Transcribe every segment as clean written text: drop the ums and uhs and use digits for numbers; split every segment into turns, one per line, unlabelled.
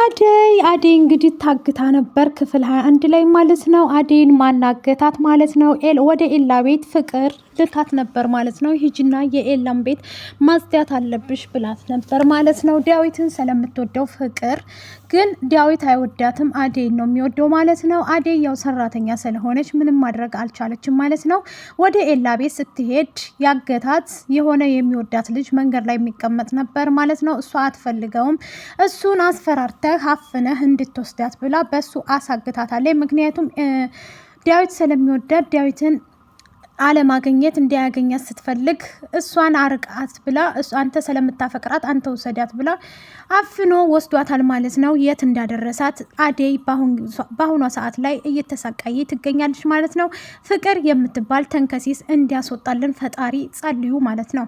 አደይ እንግዲህ ታግታ ነበር ክፍል 21 ላይ ማለት ነው። አደይን ማናገታት ማለት ነው? ወደ ኤላ ቤት ፍቅር ልካት ነበር ማለት ነው። ሂጂና የኤላን ቤት ማጽዳት አለብሽ ብላት ነበር ማለት ነው። ዳዊትን ስለምትወደው ፍቅር ግን ዳዊት አይወዳትም፣ አደይን ነው የሚወደው ማለት ነው። አደይ ያው ሰራተኛ ስለሆነች ምንም ማድረግ አልቻለችም ማለት ነው። ወደ ኤላ ቤት ስትሄድ ያገታት የሆነ የሚወዳት ልጅ መንገድ ላይ የሚቀመጥ ነበር ማለት ነው። እሷ አትፈልገውም። እሱን አስፈራርተህ አፍነህ እንድትወስዳት ብላ በሱ አሳግታታለች። ምክንያቱም ዳዊት ስለሚወዳት ዳዊትን አለማግኘት እንዲያገኛት ስትፈልግ እሷን አርቃት ብላ አንተ ስለምታፈቅራት አንተ ውሰዳት ብላ አፍኖ ወስዷታል ማለት ነው። የት እንዳደረሳት አደይ በአሁኗ ሰዓት ላይ እየተሰቃየ ትገኛለች ማለት ነው። ፍቅር የምትባል ተንከሲስ እንዲያስወጣልን ፈጣሪ ጸልዩ ማለት ነው።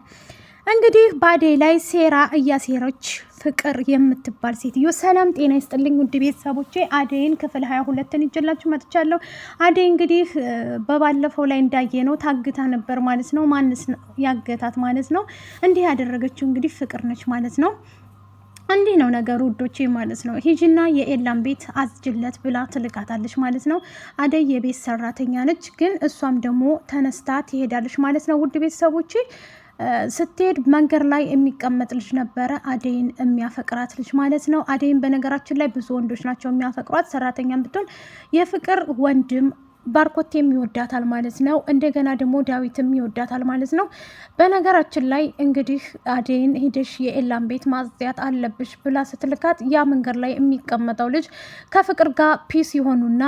እንግዲህ በአደይ ላይ ሴራ እያሴረች ፍቅር የምትባል ሴትዮ። ሰላም ጤና ይስጥልኝ ውድ ቤተሰቦቼ፣ አደይን ክፍል 22ን ይዤላችሁ መጥቻለሁ። አደይ እንግዲህ በባለፈው ላይ እንዳየ ነው ታግታ ነበር ማለት ነው። ማንስ ያገታት ማለት ነው? እንዲህ ያደረገችው እንግዲህ ፍቅር ነች ማለት ነው። እንዲህ ነው ነገሩ ውዶቼ ማለት ነው። ሂጂና የኤላን ቤት አዝጅለት ብላ ትልካታለች ማለት ነው። አደይ የቤት ሰራተኛ ነች፣ ግን እሷም ደግሞ ተነስታ ትሄዳለች ማለት ነው። ውድ ቤተሰቦቼ ስትሄድ መንገድ ላይ የሚቀመጥ ልጅ ነበረ፣ አደይን የሚያፈቅራት ልጅ ማለት ነው። አደይን በነገራችን ላይ ብዙ ወንዶች ናቸው የሚያፈቅሯት፣ ሰራተኛም ብትሆን የፍቅር ወንድም ባርኮቴም ይወዳታል ማለት ነው። እንደገና ደግሞ ዳዊትም ይወዳታል ማለት ነው። በነገራችን ላይ እንግዲህ አደይን ሂደሽ የኤላን ቤት ማጽዳት አለብሽ ብላ ስትልካት ያ መንገድ ላይ የሚቀመጠው ልጅ ከፍቅር ጋር ፒስ የሆኑና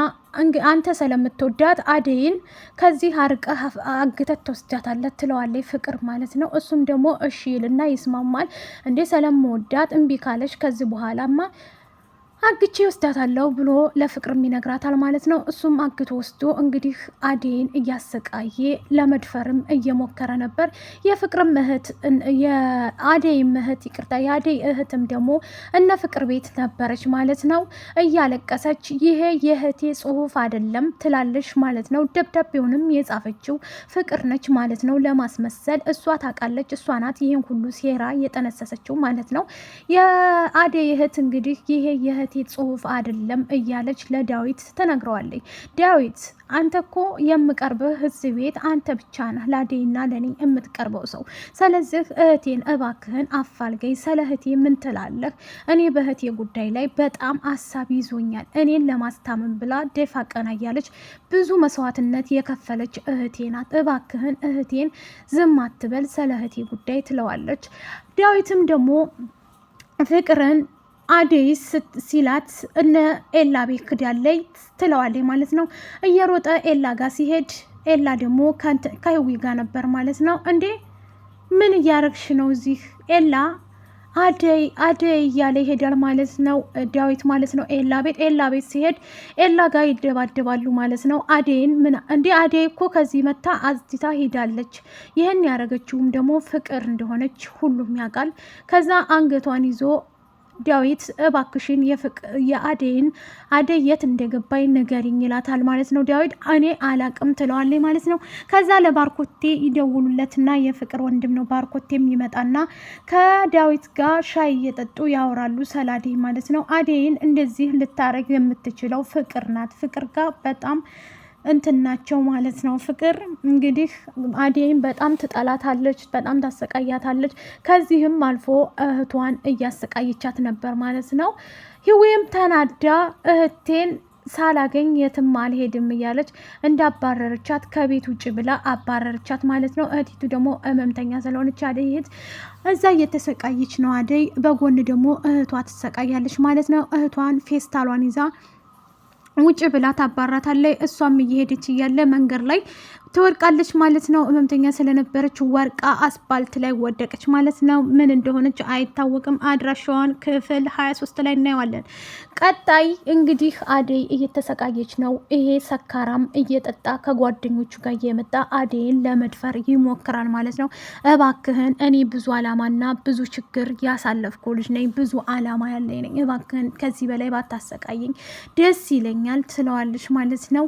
አንተ ስለምትወዳት አደይን ከዚህ አርቀህ አግተት ተወስዳታለህ ትለዋለች ፍቅር ማለት ነው። እሱም ደግሞ እሺ ይልና ይስማማል። እንዴ ስለምወዳት እምቢ ካለሽ ከዚህ በኋላማ አግቼ ወስዳታለሁ ብሎ ለፍቅርም ይነግራታል ማለት ነው። እሱም አግቶ ወስዶ እንግዲህ አደይን እያሰቃየ ለመድፈርም እየሞከረ ነበር። የፍቅርም እህት የአደይም እህት ይቅርታ፣ የአደይ እህትም ደግሞ እነ ፍቅር ቤት ነበረች ማለት ነው። እያለቀሰች ይሄ የእህቴ ጽሁፍ አይደለም ትላለች ማለት ነው። ደብዳቤውንም የጻፈችው ፍቅር ነች ማለት ነው። ለማስመሰል እሷ ታውቃለች፣ እሷ ናት ይህን ሁሉ ሴራ የጠነሰሰችው ማለት ነው። የአደይ እህት እንግዲህ ይሄ የእህቴ ጽሁፍ አይደለም እያለች ለዳዊት ተነግረዋለች። ዳዊት አንተ እኮ የምቀርብህ እዚህ ቤት አንተ ብቻ ነህ፣ ለአደይና ለኔ የምትቀርበው ሰው። ስለዚህ እህቴን እባክህን አፋልገኝ። ስለ እህቴ ምን ትላለህ? እኔ በእህቴ ጉዳይ ላይ በጣም አሳብ ይዞኛል። እኔን ለማስታመን ብላ ደፋ ቀና እያለች ብዙ መስዋዕትነት የከፈለች እህቴ ናት። እባክህን እህቴን ዝም አትበል፣ ስለ እህቴ ጉዳይ ትለዋለች። ዳዊትም ደግሞ ፍቅርን አደይ ሲላት እነ ኤላ ቤት ክዳለይ ትለዋለች ማለት ነው። እየሮጠ ኤላ ጋር ሲሄድ ኤላ ደግሞ ከህዊ ጋር ነበር ማለት ነው። እንዴ ምን እያረግሽ ነው እዚህ? ኤላ አደይ እያለ ይሄዳል ማለት ነው። ዳዊት ማለት ነው ኤላ ቤት ሲሄድ ኤላ ጋር ይደባደባሉ ማለት ነው። አደይን እንዴ አደይ እኮ ከዚህ መታ አዝቲታ ሄዳለች። ይህን ያደረገችውም ደግሞ ፍቅር እንደሆነች ሁሉም ያውቃል። ከዛ አንገቷን ይዞ ዳዊት እባክሽን የአደይን አደይ የት እንደገባኝ ንገሪኝ ይላታል ማለት ነው። ዳዊት እኔ አላቅም ትለዋለች ማለት ነው። ከዛ ለባርኮቴ ይደውሉለትና የፍቅር ወንድም ነው ባርኮቴም ይመጣና ከዳዊት ጋር ሻይ እየጠጡ ያወራሉ ስለ አደይ ማለት ነው። አደይን እንደዚህ ልታረግ የምትችለው ፍቅር ናት። ፍቅር ጋር በጣም እንትናቸው ማለት ነው። ፍቅር እንግዲህ አደይን በጣም ትጠላታለች፣ በጣም ታሰቃያታለች። ከዚህም አልፎ እህቷን እያሰቃየቻት ነበር ማለት ነው። ህዌም ተናዳ እህቴን ሳላገኝ የትም አልሄድም እያለች እንዳባረረቻት ከቤት ውጭ ብላ አባረረቻት ማለት ነው። እህቲቱ ደግሞ ህመምተኛ ስለሆነች አደይ እህት እዛ እየተሰቃየች ነው። አደይ በጎን ደግሞ እህቷ ትሰቃያለች ማለት ነው። እህቷን ፌስታሏን ይዛ ውጭ ብላ ታባራታለች። እሷም እየሄደች እያለ መንገድ ላይ ትወድቃለች ማለት ነው። ህመምተኛ ስለነበረች ወርቃ አስፓልት ላይ ወደቀች ማለት ነው። ምን እንደሆነች አይታወቅም። አድራሻዋን ክፍል 23 ላይ እናየዋለን። ቀጣይ እንግዲህ አደይ እየተሰቃየች ነው። ይሄ ሰካራም እየጠጣ ከጓደኞቹ ጋር እየመጣ አደይን ለመድፈር ይሞክራል ማለት ነው። እባክህን እኔ ብዙ አላማና ብዙ ችግር ያሳለፍኩ ልጅ ነኝ፣ ብዙ አላማ ያለኝ ነኝ። እባክህን ከዚህ በላይ ባታሰቃየኝ ደስ ይለኛል ትለዋለች ማለት ነው።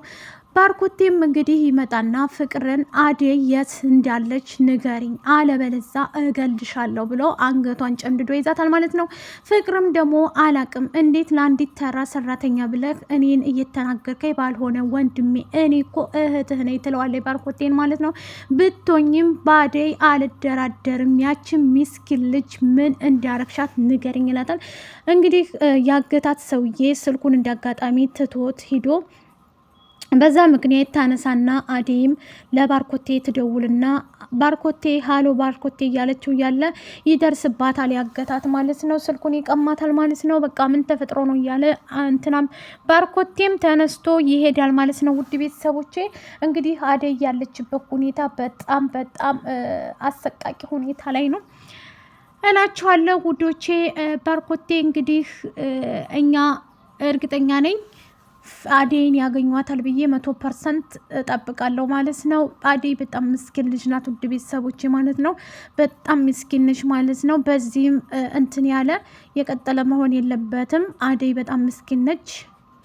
ባርኮቴም እንግዲህ ይመጣና ፍቅርን አደይ የት እንዳለች ንገሪኝ አለበለዛ እገልሻለሁ ብሎ አንገቷን ጨምድዶ ይዛታል ማለት ነው። ፍቅርም ደግሞ አላቅም እንዴት ለአንዲት ተራ ሰራተኛ ብለህ እኔን እየተናገርከኝ ባልሆነ ወንድሜ እኔ እኮ እህትህ ነኝ ትለዋለች ባርኮቴን ማለት ነው። ብቶኝም በአደይ አልደራደርም ያችን ሚስኪን ልጅ ምን እንዲያረግሻት ንገሪኝ ይላታል። እንግዲህ ያገታት ሰውዬ ስልኩን እንዳጋጣሚ ትቶት ሂዶ በዛ ምክንያት ታነሳና አደይም ለባርኮቴ ትደውልና ባርኮቴ ሀሎ ባርኮቴ እያለችው እያለ ይደርስባታል ያገታት ማለት ነው። ስልኩን ይቀማታል ማለት ነው። በቃ ምን ተፈጥሮ ነው እያለ እንትናም ባርኮቴም ተነስቶ ይሄዳል ማለት ነው። ውድ ቤተሰቦቼ እንግዲህ አደይ ያለችበት ሁኔታ በጣም በጣም አሰቃቂ ሁኔታ ላይ ነው እላችኋለሁ ውዶቼ። ባርኮቴ እንግዲህ እኛ እርግጠኛ ነኝ አደይን ያገኟታል ብዬ 100% እጠብቃለሁ ማለት ነው። አደይ በጣም ምስኪን ልጅ ናት ውድ ቤተሰቦቼ ማለት ነው። በጣም ምስኪን ነች ማለት ነው። በዚህም እንትን ያለ የቀጠለ መሆን የለበትም። አደይ በጣም ምስኪን ነች።